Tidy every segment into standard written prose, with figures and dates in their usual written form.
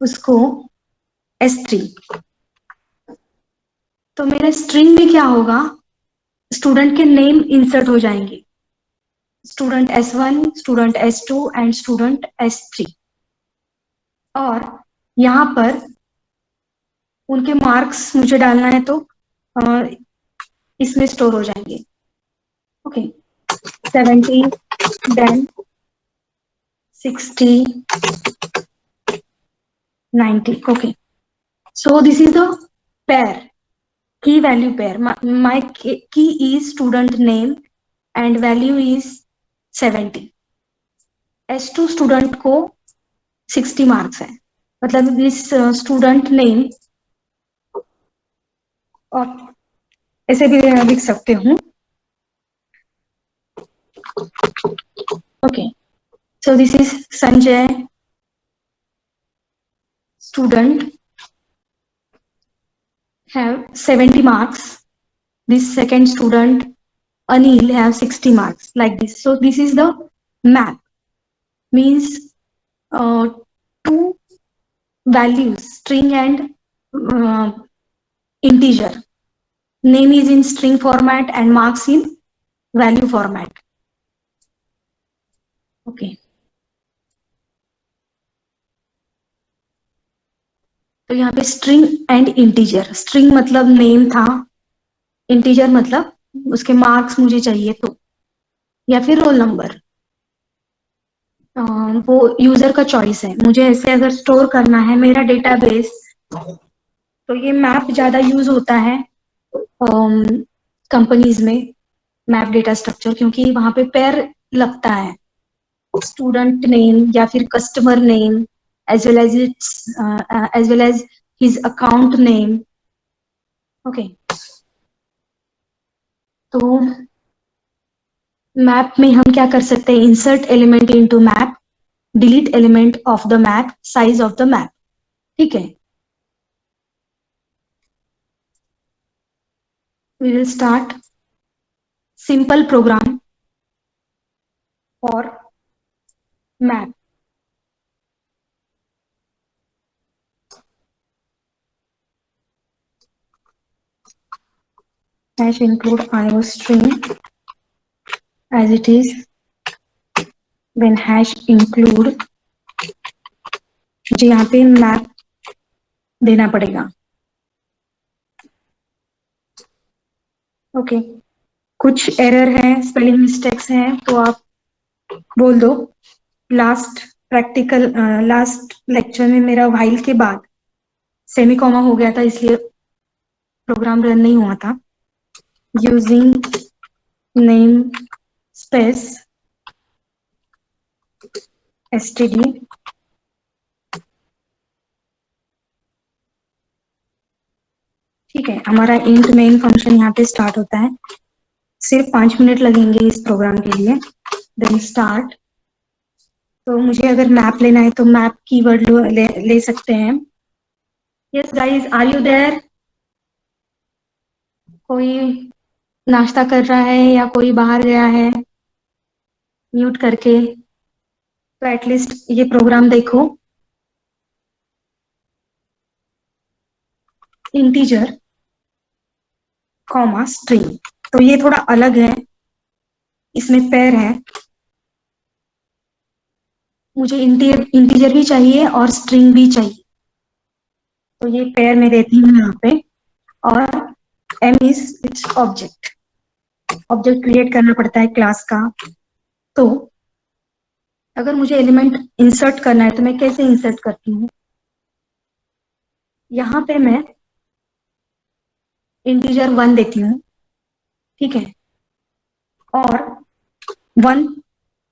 उसको S3। तो मेरे स्ट्रिंग में क्या होगा, स्टूडेंट के नेम इंसर्ट हो जाएंगे, student S1, student S2 and student S3। और यहाँ पर उनके मार्क्स मुझे डालना है तो अ, इसमें स्टोर हो जाएंगे। Okay, 70, then 60, 90। Okay, so this is the pair, key value pair. My key is student name and value is 70। S2 student को 60 मार्क्स है, मतलब दिस स्टूडेंट नेम, और ऐसे भी लिख सकते हूँ। Okay, so this is Sanjay student have 70 marks. This second student Anil have 60 marks, like this. So this is the map, means two values, string and uh, integer. Name is in string format and marks in value format. Okay. तो यहाँ पे string and integer, string मतलब name था, integer मतलब उसके marks मुझे चाहिए तो, या फिर रोल नंबर, वो यूजर का चॉइस है। मुझे ऐसे अगर स्टोर करना है मेरा डेटाबेस, तो ये मैप ज्यादा यूज होता है कंपनीज में, मैप डेटा स्ट्रक्चर, क्योंकि वहां पे पेयर लगता है, स्टूडेंट नेम या फिर customer name, as well as it's as well as his account name. Okay, तो मैप में हम क्या कर सकते हैं, insert element into map, delete element of the map, size of the map. ठीक है, we will start simple program for map. Hash include IO string as it is, then hash include, मुझे यहाँ पे मैप देना पड़ेगा। Okay, कुछ error है, spelling mistakes हैं, तो आप बोल दो। लास्ट लेक्चर में मेरा व्हाइल के बाद सेमी कॉमा हो गया था, इसलिए प्रोग्राम रन नहीं हुआ था। यूजिंग नेम स्पेस std, ठीक है, हमारा इंट मेन फंक्शन यहाँ पे स्टार्ट होता है। सिर्फ 5 मिनट लगेंगे इस प्रोग्राम के लिए। देन स्टार्ट, तो मुझे अगर मैप लेना है तो मैप कीवर्ड ले सकते हैं। Yes guys, are you there? कोई नाश्ता कर रहा है या कोई बाहर गया है म्यूट करके, तो एटलीस्ट ये प्रोग्राम देखो। इंटीजर कॉमा स्ट्रिंग, तो ये थोड़ा अलग है, इसमें पेयर है। मुझे इंटीजर भी चाहिए और स्ट्रिंग भी चाहिए, तो ये पेयर में देती हूँ यहाँ पे। और M is its object, object create करना पड़ता है क्लास का। तो अगर मुझे एलिमेंट इंसर्ट करना है तो मैं कैसे इंसर्ट करती हूँ, यहाँ पे मैं इंटीजर 1 देती हूँ, ठीक है, और 1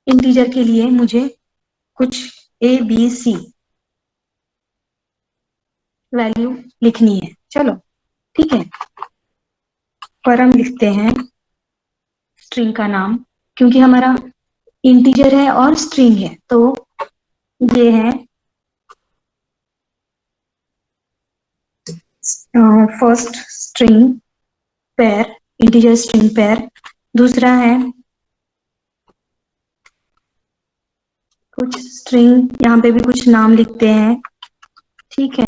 इंटीजर के लिए मुझे कुछ ABC वैल्यू लिखनी है। चलो ठीक है, पर हम लिखते हैं स्ट्रिंग का नाम, क्योंकि हमारा इंटीजर है और स्ट्रिंग है, तो ये है first string pair, integer string pair. दूसरा है कुछ स्ट्रिंग, यहाँ पे भी कुछ नाम लिखते हैं, ठीक है,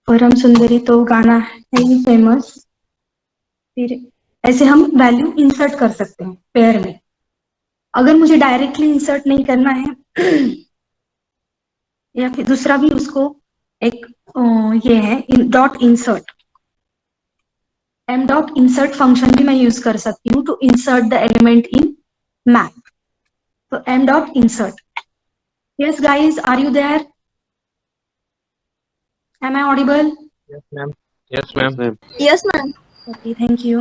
परम सुंदरी तो गाना है ही फेमस। फिर ऐसे हम वैल्यू इंसर्ट कर सकते हैं पेयर में। अगर मुझे डायरेक्टली इंसर्ट नहीं करना है या फिर दूसरा भी उसको एक ये है dot insert, M dot insert function भी मैं यूज कर सकती हूँ to insert the element in map. तो M dot insert, yes guys, are you there? Am I audible? Yes, ma'am. Yes, Yes, ma'am. ma'am. Yes, ma'am. Okay, thank you.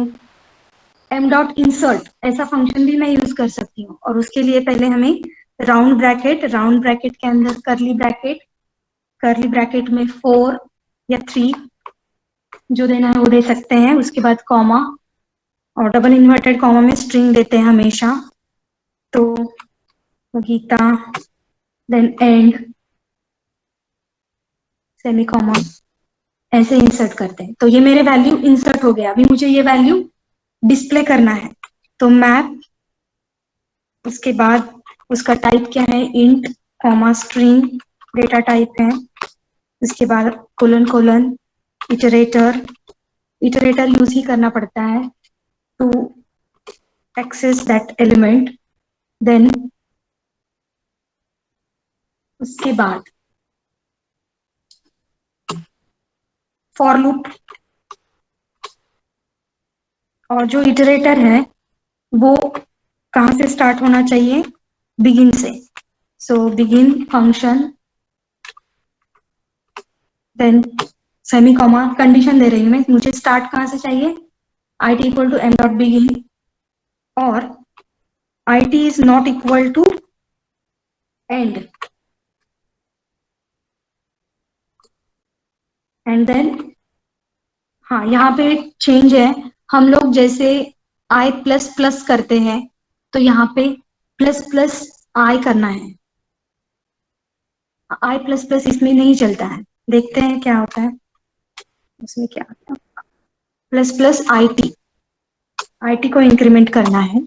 M dot insert ऐसा function भी मैं use कर सकती हूँ, और उसके लिए पहले हमें राउंड ब्रैकेट के अंदर करली ब्रैकेट में 4 या 3 जो देना है वो दे सकते हैं। उसके बाद कॉमा, और डबल इन्वर्टेड कॉमा में स्ट्रिंग देते हैं हमेशा। तो Gita, then end, semicolon, ऐसे इंसर्ट करते हैं। तो ये मेरे वैल्यू इंसर्ट हो गया। अभी मुझे ये वैल्यू डिस्प्ले करना है, तो मैप, उसके बाद उसका टाइप क्या है, int comma string data type है। उसके बाद colon colon iterator, iterator use ही करना पड़ता है to access that element. Then उसके बाद फॉर लूप, और जो इटरेटर है वो कहाँ से स्टार्ट होना चाहिए, बिगिन से। So begin function, then semicolon, condition दे रही हूँ मैं, मुझे स्टार्ट कहाँ से चाहिए, I T equal to M dot begin, और I T is not equal to end, end then, हाँ यहाँ पे चेंज है। हम लोग जैसे आई प्लस प्लस करते हैं, तो यहाँ पे प्लस प्लस आई करना है। आई प्लस प्लस इसमें नहीं चलता है, देखते हैं क्या होता है उसमें। क्या होता है, प्लस प्लस आई टी को इंक्रीमेंट करना है।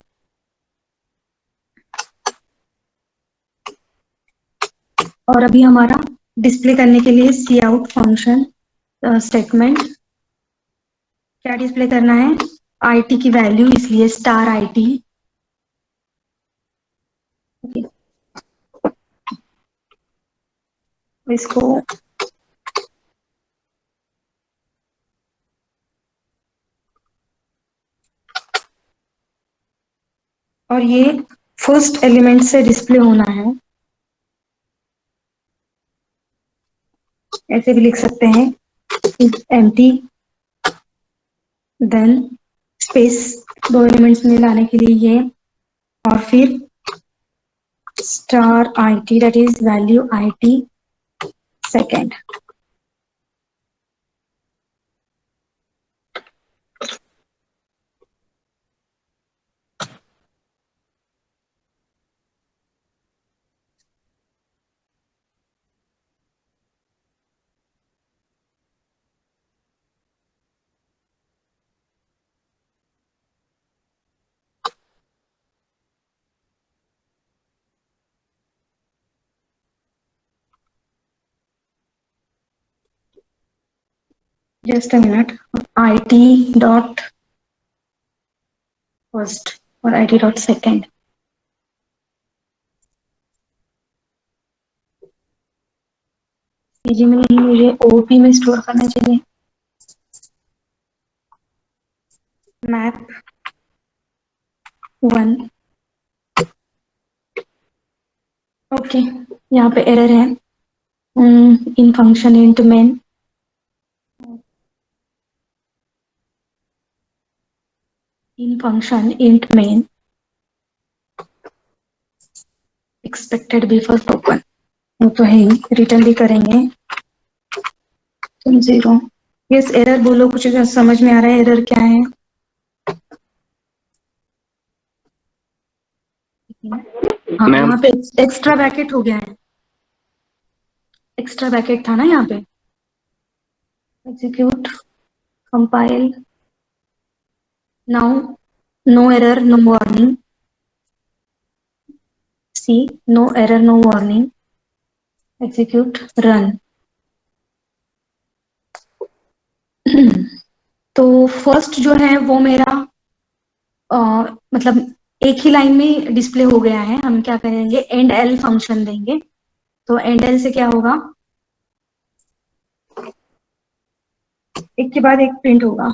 और अभी हमारा डिस्प्ले करने के लिए सी आउट फंक्शन स्टेटमेंट, क्या डिस्प्ले करना है, आई टी की वैल्यू, इसलिए स्टार आई टी। इसको और ये फर्स्ट एलिमेंट से डिस्प्ले होना है, ऐसे भी लिख सकते हैं, एम्प्टी, देन स्पेस दो एलिमेंट्स में लाने के लिए ये, और फिर star I T, that is value I T second. Just a minute, I T dot first और I T dot second. PG में नहीं, मुझे ओपी में स्टोर करना चाहिए। मैप 1, ओके, यहाँ पे एरर है, in function int main, in function int main expected before token, वो तो है ही, रिटर्न भी करेंगे। तुम 0, यस, एरर बोलो, कुछ समझ में आ रहा है एरर क्या है? हाँ, मैम, यहाँ पे एक्स्ट्रा ब्रैकेट हो गया है, एक्स्ट्रा ब्रैकेट था ना यहाँ पे। Execute, compile, now, no error no warning, see, no error no warning, execute run. तो फर्स्ट जो है वो मेरा अ, मतलब एक ही लाइन में डिस्प्ले हो गया है। हम क्या करेंगे, एंड एल फंक्शन देंगे। तो एंड एल से क्या होगा, एक के बाद एक प्रिंट होगा।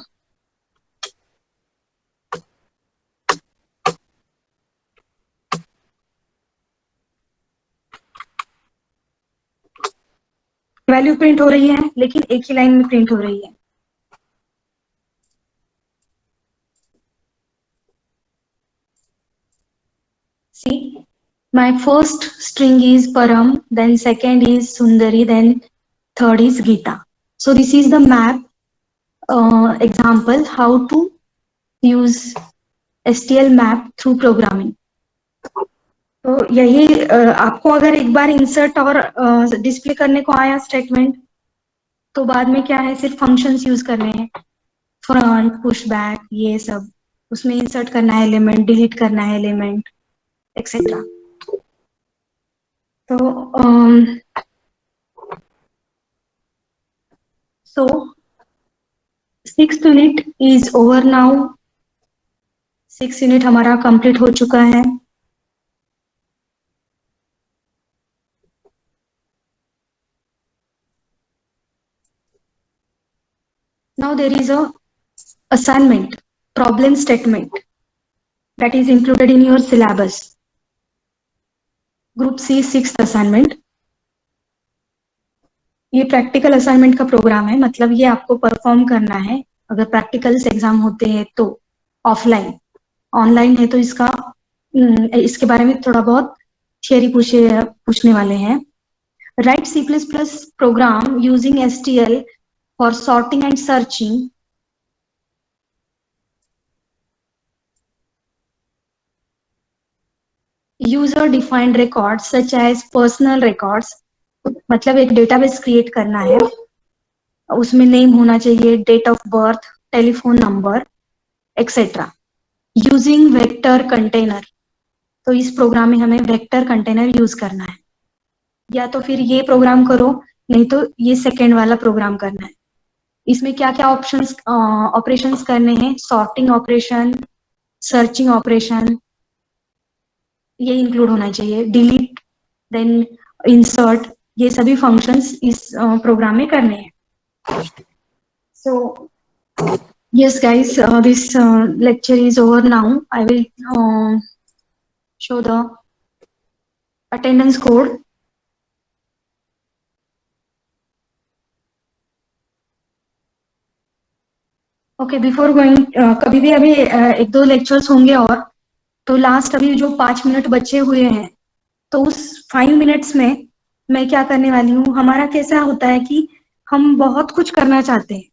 वैल्यू प्रिंट हो रही है लेकिन एक ही लाइन में प्रिंट हो रही है। सी, my first string is Param, then second is Sundari, then third is Geeta. So this is the map example how to use STL map through programming. तो यही आपको अगर एक बार इंसर्ट और डिस्प्ले करने को आया स्टेटमेंट, तो बाद में क्या है, सिर्फ फंक्शंस यूज करने हैं। फ्रंट, पुश बैक, ये सब उसमें इंसर्ट करना है एलिमेंट, डिलीट करना है एलिमेंट, एक्सेट्रा। तो सो 6th unit is over now. 6 unit हमारा कंप्लीट हो चुका है। Now there is a assignment problem statement that is included in your syllabus. Group C 6th assignment। ये प्रैक्टिकल असाइनमेंट का प्रोग्राम है, मतलब ये आपको परफॉर्म करना है। अगर प्रैक्टिकल्स एग्जाम होते हैं तो ऑफलाइन, ऑनलाइन है तो इसके बारे में थोड़ा बहुत थियरी पूछने वाले हैं। Write C plus plus program using STL for sorting and searching user defined record such as personal records. मतलब एक डेटाबेस क्रिएट करना है, उसमें नेम होना चाहिए, date of birth, telephone number, etcetera, using vector container. तो इस प्रोग्राम में हमें वेक्टर कंटेनर यूज करना है। या तो फिर ये प्रोग्राम करो, नहीं तो ये सेकेंड वाला प्रोग्राम करना है। इसमें क्या क्या ऑपरेशंस करने हैं, सॉर्टिंग ऑपरेशन, सर्चिंग ऑपरेशन, ये इंक्लूड होना चाहिए, डिलीट, देन इंसर्ट, ये सभी फंक्शंस इस प्रोग्राम में करने हैं। सो yes guys, this lecture is over now. I will show the attendance code. Okay, before going, कभी भी अभी एक दो लेक्चर्स होंगे और, तो लास्ट अभी जो 5 मिनट बचे हुए हैं, तो उस 5 मिनट्स में मैं क्या करने वाली हूँ, हमारा कैसा होता है कि हम बहुत कुछ करना चाहते हैं।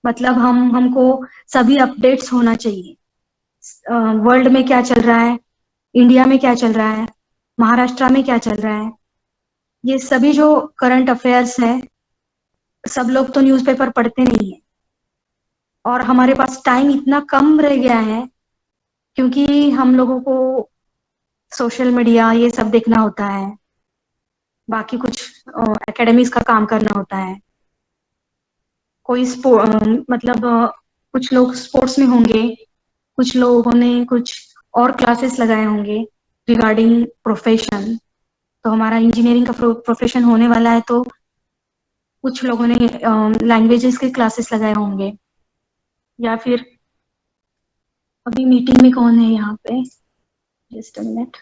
मतलब हमको सभी अपडेट्स होना चाहिए। वर्ल्ड में क्या चल रहा है, इंडिया में क्या चल रहा है, महाराष्ट्र में क्या चल रहा है, ये सभी जो करंट अफेयर्स है, सब लोग तो न्यूज़पेपर पढ़ते नहीं है। और हमारे पास टाइम इतना कम रह गया है क्योंकि हम लोगों को सोशल मीडिया ये सब देखना होता है, बाकी कुछ एकेडमिक्स का काम करना होता है। कोई मतलब कुछ लोग स्पोर्ट्स में होंगे, कुछ लोगों ने कुछ और क्लासेस लगाए होंगे रिगार्डिंग प्रोफेशन। तो हमारा इंजीनियरिंग का प्रोफेशन होने वाला है, तो कुछ लोगों ने लैंग्वेजेस के क्लासेस लगाए होंगे। या फिर अभी मीटिंग में कौन है यहाँ पे, just a minute.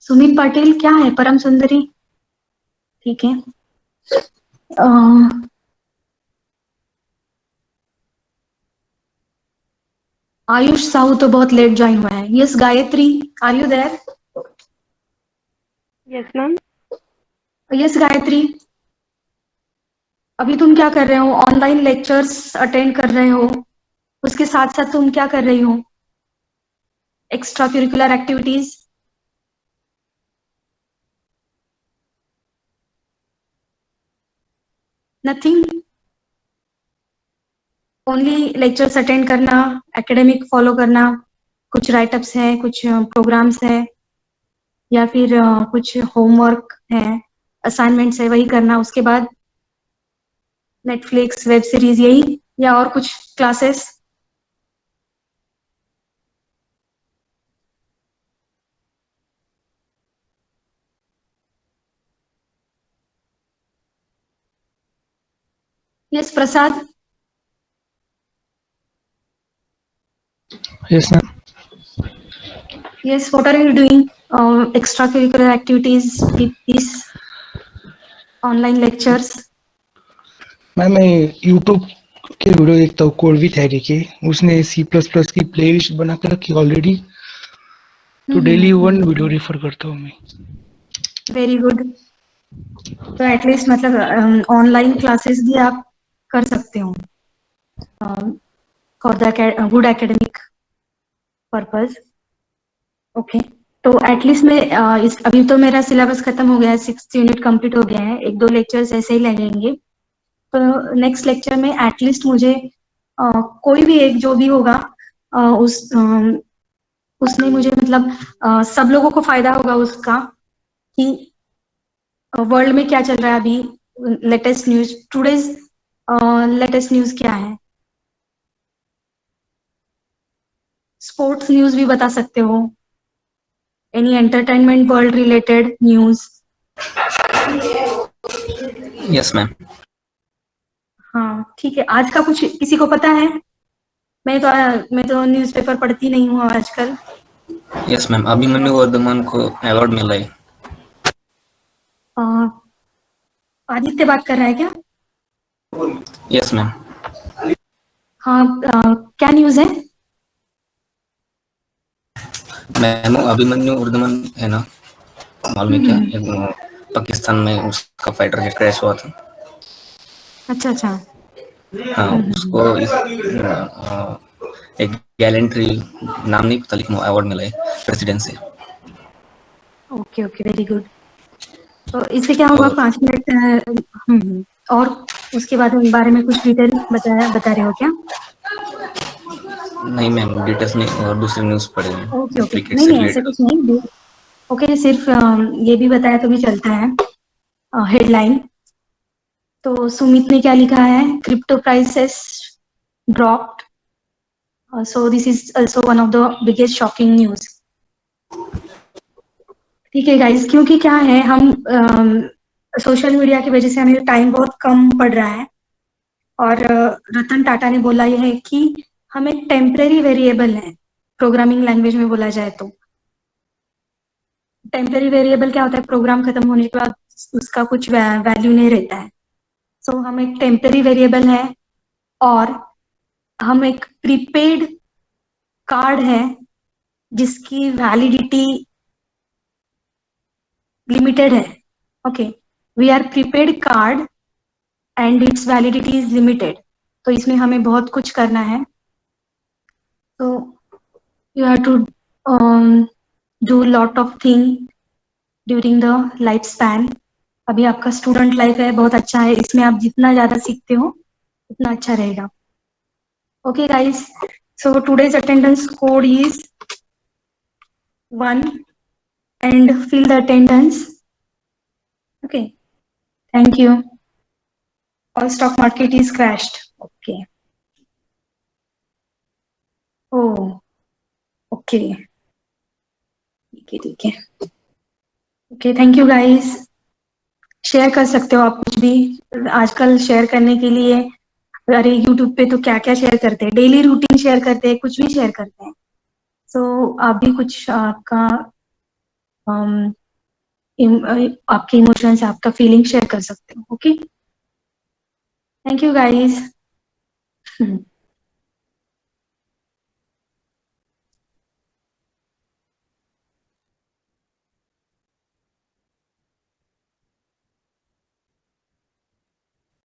Sumit Patil क्या है, परम सुंदरी, ठीक है। आयुष साहू तो बहुत लेट ज्वाइन हुआ है। Yes Gayatri, are you there? Yes ma'am. Yes Gayatri, अभी तुम क्या कर रहे हो, ऑनलाइन लेक्चर्स अटेंड कर रहे हो, उसके साथ साथ तुम क्या कर रही हो, extra curricular activities? Nothing, only lectures attend करना, एकेडमिक फॉलो करना। कुछ राइटअप्स हैं, कुछ प्रोग्राम्स हैं, या फिर कुछ होमवर्क है, असाइनमेंट्स है, वही करना। उसके बाद नेटफ्लिक्स, वेब सीरीज, यही, या और कुछ classes? Yes Prasad. Yes, ma'am. Yes, what are you doing? Extracurricular activities with these online lectures? Ma'am मैं यूट्यूब के वीडियो देखता हूँ कोड विथ हैरी के। उसने सी प्लस प्लस की प्लेलिस्ट बना के रखी ऑलरेडी, तो डेली वन वीडियो रेफर करता हूँ मैं। Very good. तो एटलीस्ट मतलब ऑनलाइन क्लासेस भी आप कर सकते हो for the good academic purpose. Okay, तो एटलीस्ट मैं इस अभी तो मेरा सिलेबस खत्म हो गया है, 6th यूनिट कंप्लीट हो गया है, एक दो लेक्चर्स ऐसे ही लगेंगे। तो नेक्स्ट लेक्चर में एटलीस्ट मुझे कोई भी एक जो भी होगा उसमें मुझे मतलब सब लोगों को फायदा होगा उसका, कि वर्ल्ड में क्या चल रहा है अभी, latest news, today's latest news क्या है। स्पोर्ट्स न्यूज भी बता सकते हो, any entertainment world related news. Yes ma'am. हाँ ठीक है, आज का कुछ किसी को पता है? मैं तो न्यूज़पेपर पढ़ती नहीं हूँ आजकल। यस मैम, अभिमन्यु वर्धमान को अवार्ड मिला है। अ, आदित्य बात कर रहा है क्या? Yes ma'am. हाँ, क्या न्यूज़ है? मैम अभिमन्यु वर्धमान है ना, मालूम है क्या? पाकिस्तान में उसका फाइटर जेट क्रैश हुआ था। अच्छा अच्छा। हाँ, उसको एक गैलेंट्री, नाम नहीं पता, लेकिन अवार्ड मिला है प्रेसिडेंट से। Okay okay, very good. तो इससे क्या होगा, और 5 मिनट? और उसके बारे में कुछ डिटेल बता रहे हो क्या? नहीं मैम, डिटेल्स नहीं, और दूसरी न्यूज़ पढ़े ओके हैं ओके, क्रिकेट नहीं से नहीं ऐसे रिलेटेड। कुछ नहीं। ओके, सिर्फ ये भी बताया तो भी चलता है। हेडलाइन तो सुमित ने क्या लिखा है, crypto prices dropped, so this is also one of the biggest shocking news. ठीक है गाइस, क्योंकि क्या है, हम सोशल मीडिया की वजह से हमें टाइम बहुत कम पड़ रहा है, और रतन टाटा ने बोला यह है कि हम एक टेम्परेरी वेरिएबल है, प्रोग्रामिंग लैंग्वेज में बोला जाए तो। टेम्परेरी वेरिएबल क्या होता है, प्रोग्राम खत्म होने के बाद उसका कुछ वैल्यू नहीं रहता है। सो हम एक टेम्परेरी वेरिएबल है, और हम एक प्रीपेड कार्ड है जिसकी वैलिडिटी लिमिटेड है। Okay, we are prepaid card and its validity is limited. तो इसमें हमें बहुत कुछ करना है। तो you have to do lot of thing during the life span. अभी आपका स्टूडेंट लाइफ है, बहुत अच्छा है, इसमें आप जितना ज्यादा सीखते हो उतना अच्छा रहेगा। Okay guys, so today's attendance code is 1 and fill the attendance. Okay, thank you. All stock market is crashed. Okay. Oh, okay. ठीक है ठीक है। Okay, thank you guys. Share कर सकते हो आप कुछ भी, आजकल शेयर करने के लिए, अरे यूट्यूब पे तो क्या क्या शेयर करते हैं, डेली रूटीन शेयर करते हैं, कुछ भी शेयर करते हैं। सो आप भी कुछ आपका आपके इमोशंस, आपका फीलिंग शेयर कर सकते हो। Okay, thank you guys.